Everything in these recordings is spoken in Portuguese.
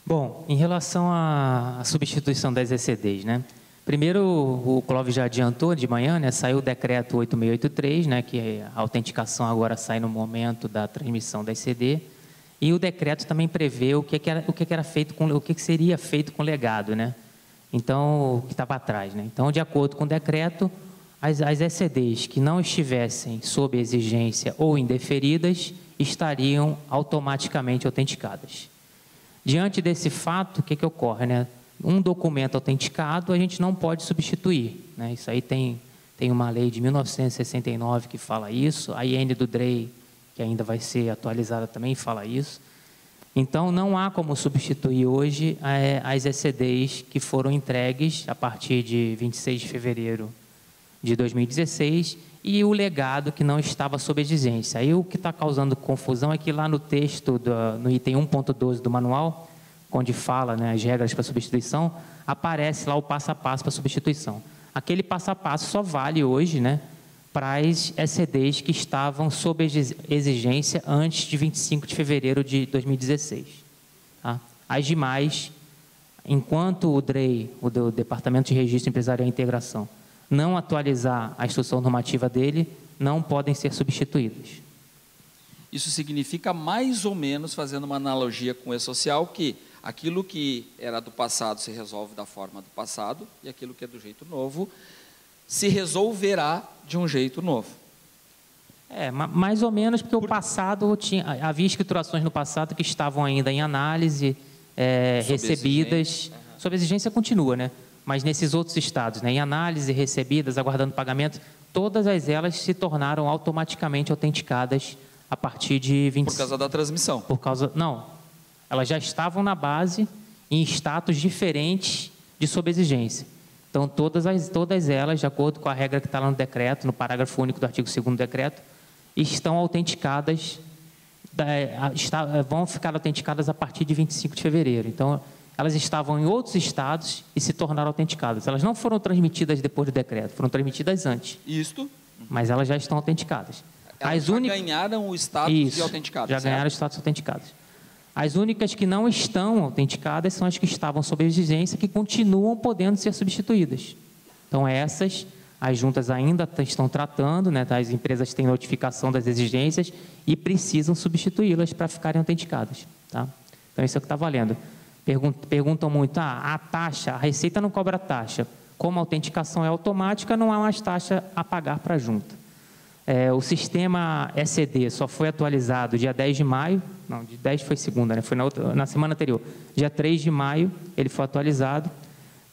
Bom, em relação à substituição das ECDs, né? Primeiro, o Clóvis já adiantou de manhã, né? Saiu o decreto 8683, né? Que a autenticação agora sai no momento da transmissão da ECD. E o decreto também prevê o que era feito com o que seria feito com o legado, né? Então, o que estava atrás, né? Então, de acordo com o decreto, as ECDs que não estivessem sob exigência ou indeferidas estariam automaticamente autenticadas. Diante desse fato, o que ocorre, né? Um documento autenticado a gente não pode substituir, né? Isso aí tem uma lei de 1969 que fala isso, a IN do DREI, que ainda vai ser atualizada também, fala isso. Então, não há como substituir hoje as ECDs que foram entregues a partir de 26 de fevereiro de 2016 e o legado que não estava sob exigência. Aí o que está causando confusão é que lá no texto, no item 1.12 do manual, onde fala, né, as regras para substituição, aparece lá o passo a passo para substituição. Aquele passo a passo só vale hoje, né, para as ECDs que estavam sob exigência antes de 25 de fevereiro de 2016. Tá? As demais, enquanto o DREI, o Departamento de Registro Empresarial e Integração, não atualizar a instrução normativa dele, não podem ser substituídas. Isso significa, mais ou menos, fazendo uma analogia com o E-Social, que aquilo que era do passado se resolve da forma do passado, e aquilo que é do jeito novo se resolverá de um jeito novo. Mais ou menos, porque o passado havia escriturações no passado que estavam ainda em análise, recebidas. Sob exigência continua, né? Mas nesses outros estados, né, em análise, recebidas, aguardando pagamento, todas elas se tornaram automaticamente autenticadas a partir de 20... Por causa da transmissão? Não, elas já estavam na base em status diferentes de sob exigência. Então, todas elas, de acordo com a regra que está lá no decreto, no parágrafo único do artigo 2º do decreto, estão autenticadas, vão ficar autenticadas a partir de 25 de fevereiro. Então, elas estavam em outros estados e se tornaram autenticadas. Elas não foram transmitidas depois do decreto, foram transmitidas antes. Isto? Mas elas já estão autenticadas. Elas já ganharam o status de autenticadas. Já ganharam o status autenticados. As únicas que não estão autenticadas são as que estavam sob exigência, que continuam podendo ser substituídas. Então, essas, as juntas ainda estão tratando, né? As empresas têm notificação das exigências e precisam substituí-las para ficarem autenticadas. Tá? Então, isso é o que está valendo. Perguntam muito, a taxa, a Receita não cobra taxa. Como a autenticação é automática, não há mais taxa a pagar para a junta. O sistema ECD só foi atualizado dia 10 de maio, não, de 10 foi segunda, né? Foi na semana anterior. Dia 3 de maio ele foi atualizado,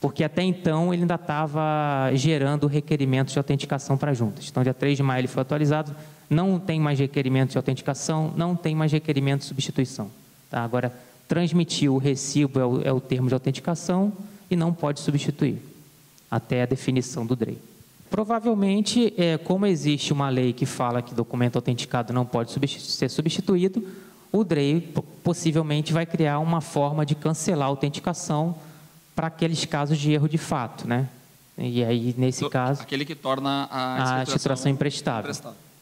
porque até então ele ainda estava gerando requerimentos de autenticação para juntas. Então, dia 3 de maio ele foi atualizado, não tem mais requerimentos de autenticação, não tem mais requerimento de substituição. Tá? Agora, transmitir o recibo é o termo de autenticação e não pode substituir, até a definição do DREI. Provavelmente, como existe uma lei que fala que documento autenticado não pode ser substituído, o DREI possivelmente vai criar uma forma de cancelar a autenticação para aqueles casos de erro de fato, né? E aí, nesse caso... Aquele que torna a escrituração imprestável.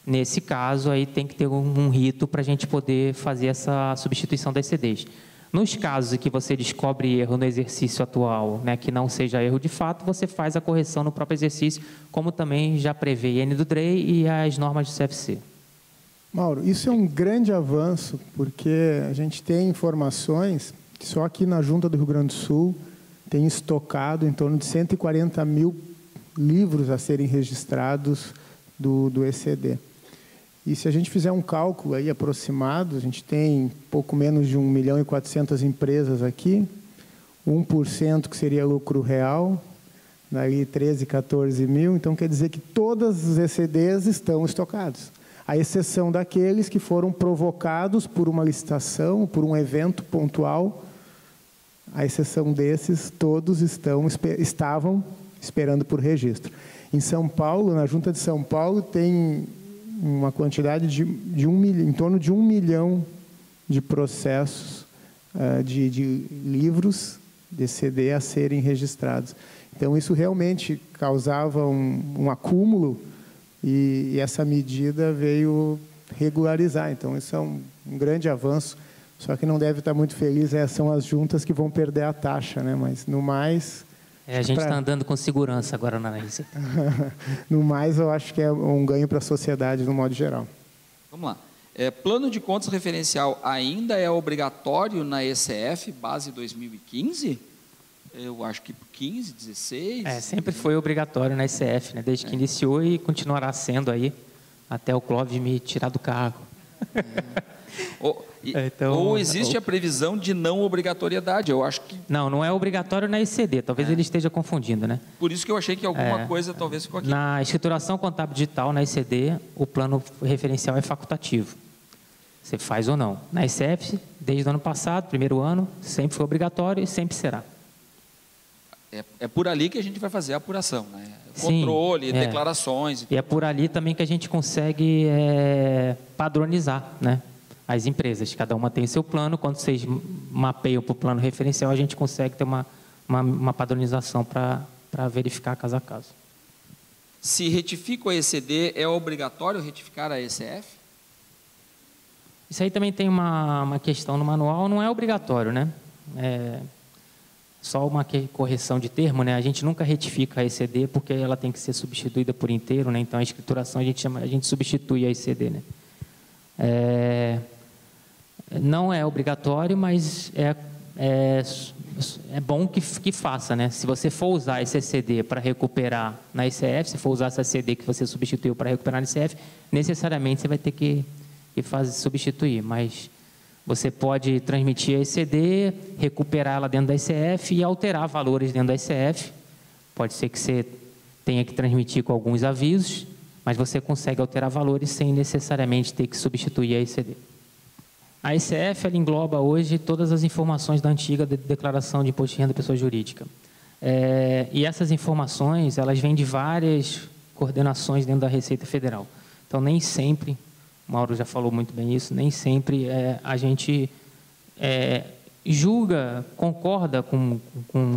Nesse caso, aí tem que ter um rito para a gente poder fazer essa substituição das CDs. Nos casos em que você descobre erro no exercício atual, né, que não seja erro de fato, você faz a correção no próprio exercício, como também já prevê a IN do DREI e as normas do CFC. Mauro, isso é um grande avanço, porque a gente tem informações que só aqui na Junta do Rio Grande do Sul tem estocado em torno de 140 mil livros a serem registrados do ECD. E se a gente fizer um cálculo aí aproximado, a gente tem pouco menos de 1.400.000 empresas aqui, 1% que seria lucro real, daí 13, 14 mil, então quer dizer que todas os ECDs estão estocados, à exceção daqueles que foram provocados por uma licitação, por um evento pontual, À exceção desses, todos estavam esperando por registro. Em São Paulo, na Junta de São Paulo, tem uma quantidade em torno de 1 milhão de processos de livros de CD a serem registrados. Então, isso realmente causava um acúmulo e essa medida veio regularizar. Então, isso é um grande avanço. Só que não deve estar muito feliz, são as juntas que vão perder a taxa, né? Mas, no mais... a gente está andando com segurança agora na Receita. No mais, eu acho que é um ganho para a sociedade, no modo geral. Vamos lá. Plano de contas referencial ainda é obrigatório na ECF, base 2015? Eu acho que 15, 16... sempre foi obrigatório na ECF, né? Desde que iniciou e continuará sendo aí, até o Clóvis me tirar do cargo. Ou existe a previsão de não obrigatoriedade? Eu acho que... Não é obrigatório na ECD, talvez ele esteja confundindo, né? Por isso que eu achei que alguma coisa talvez ficou aqui. Na escrituração contábil digital, na ECD, o plano referencial é facultativo. Você faz ou não. Na ECF, desde o ano passado, primeiro ano, sempre foi obrigatório e sempre será. É por ali que a gente vai fazer a apuração, né? Controle, declarações. E é por ali também que a gente consegue padronizar, né? As empresas. Cada uma tem seu plano. Quando vocês mapeiam para o plano referencial, a gente consegue ter uma padronização para verificar caso a caso. Se retifica o ECD, é obrigatório retificar a ECF? Isso aí também tem uma questão no manual, não é obrigatório, né? Só uma correção de termo, né? A gente nunca retifica a ECD porque ela tem que ser substituída por inteiro, né? Então a escrituração a gente substitui a ECD, né? Não é obrigatório, mas é bom que faça, né? Se você for usar esse ECD para recuperar na ECF, se for usar essa ECD que você substituiu para recuperar na ECF, necessariamente você vai ter que substituir, mas você pode transmitir a ECD, recuperar ela dentro da ECF e alterar valores dentro da ECF. Pode ser que você tenha que transmitir com alguns avisos, mas você consegue alterar valores sem necessariamente ter que substituir a ECD. A ECF ela engloba hoje todas as informações da antiga declaração de imposto de renda da pessoa jurídica. E essas informações elas vêm de várias coordenações dentro da Receita Federal. Então, nem sempre... O Mauro já falou muito bem isso, nem sempre a gente julga, concorda com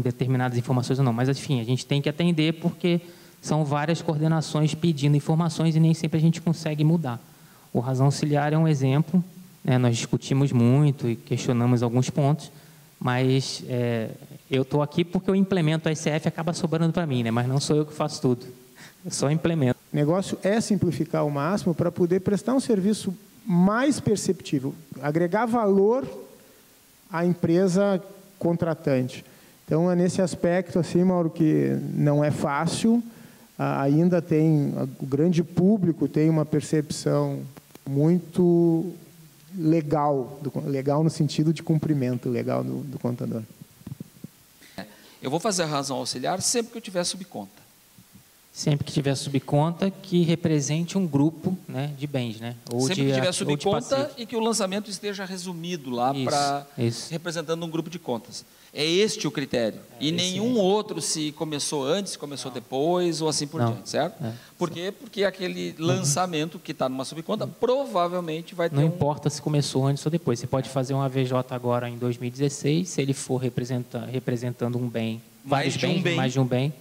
determinadas informações ou não, mas, enfim, a gente tem que atender porque são várias coordenações pedindo informações e nem sempre a gente consegue mudar. O razão auxiliar é um exemplo, né? Nós discutimos muito e questionamos alguns pontos, mas eu estou aqui porque eu implemento a ECF e acaba sobrando para mim, né? Mas não sou eu que faço tudo, eu só implemento. O negócio é simplificar ao máximo para poder prestar um serviço mais perceptível, agregar valor à empresa contratante. Então, é nesse aspecto, assim, Mauro, que não é fácil, ainda o grande público tem uma percepção muito legal no sentido de cumprimento legal do contador. Eu vou fazer a razão auxiliar sempre que eu tiver subconta. Sempre que tiver subconta que represente um grupo, né, de bens, né? Ou sempre que tiver subconta e que o lançamento esteja resumido lá representando um grupo de contas. É este o critério. E nenhum outro se começou antes, se começou depois ou assim por diante, certo? Por quê? Porque aquele lançamento que está numa subconta provavelmente vai ter Não importa se começou antes ou depois. Você pode fazer um AVJ agora em 2016, se ele for representando um bem, mais de um bem,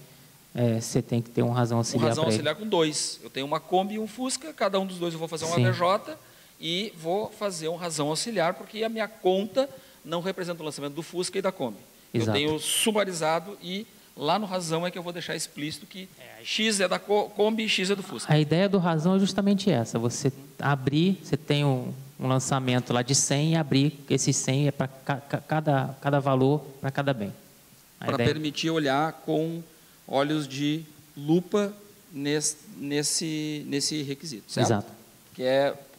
você tem que ter uma razão auxiliar. Uma razão auxiliar com 2. Eu tenho uma Kombi e um Fusca, cada um dos dois eu vou fazer um AVJ e vou fazer uma razão auxiliar, porque a minha conta não representa o lançamento do Fusca e da Kombi. Exato. Eu tenho sumarizado e lá no razão é que eu vou deixar explícito que X é da Kombi e X é do Fusca. A ideia do razão é justamente essa, você abrir, você tem um lançamento lá de 100 e abrir, esses 100 é para cada valor, para cada bem. Para permitir olhar com olhos de lupa nesse requisito, certo? Exato.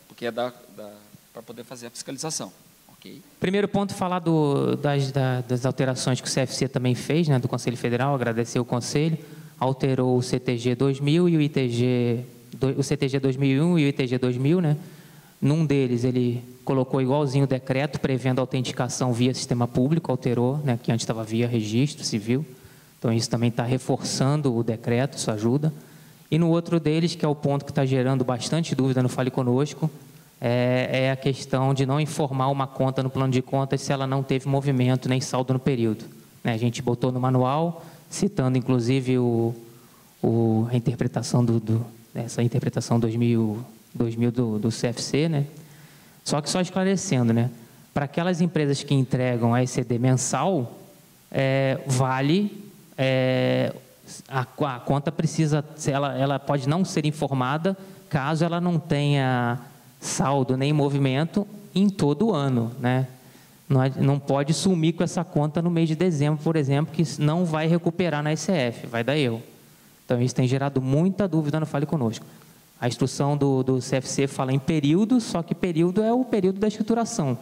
Porque é para poder fazer a fiscalização. Okay. Primeiro ponto, falar das alterações que o CFC também fez, né, do Conselho Federal, agradecer o Conselho, alterou o CTG 2000 e o CTG 2001 e o ITG 2000, né, Num deles, ele colocou igualzinho o decreto, prevendo a autenticação via sistema público, alterou, né, que antes estava via registro civil. Então, isso também está reforçando o decreto, isso ajuda. E no outro deles, que é o ponto que está gerando bastante dúvida no Fale Conosco, é a questão de não informar uma conta no plano de contas se ela não teve movimento nem saldo no período. A gente botou no manual, citando inclusive a interpretação essa interpretação 2000 do CFC, né? Só esclarecendo, né? Para aquelas empresas que entregam a ECD mensal, a conta precisa, ela pode não ser informada caso ela não tenha saldo nem movimento em todo o ano, né? Não pode sumir com essa conta no mês de dezembro, por exemplo, que não vai recuperar na ECF, vai dar erro. Então, isso tem gerado muita dúvida no Fale Conosco. A instrução do CFC fala em período, só que período é o período da escrituração.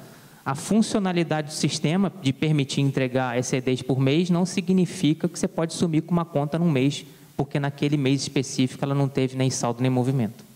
A funcionalidade do sistema de permitir entregar ECDs por mês não significa que você pode sumir com uma conta num mês, porque naquele mês específico ela não teve nem saldo nem movimento.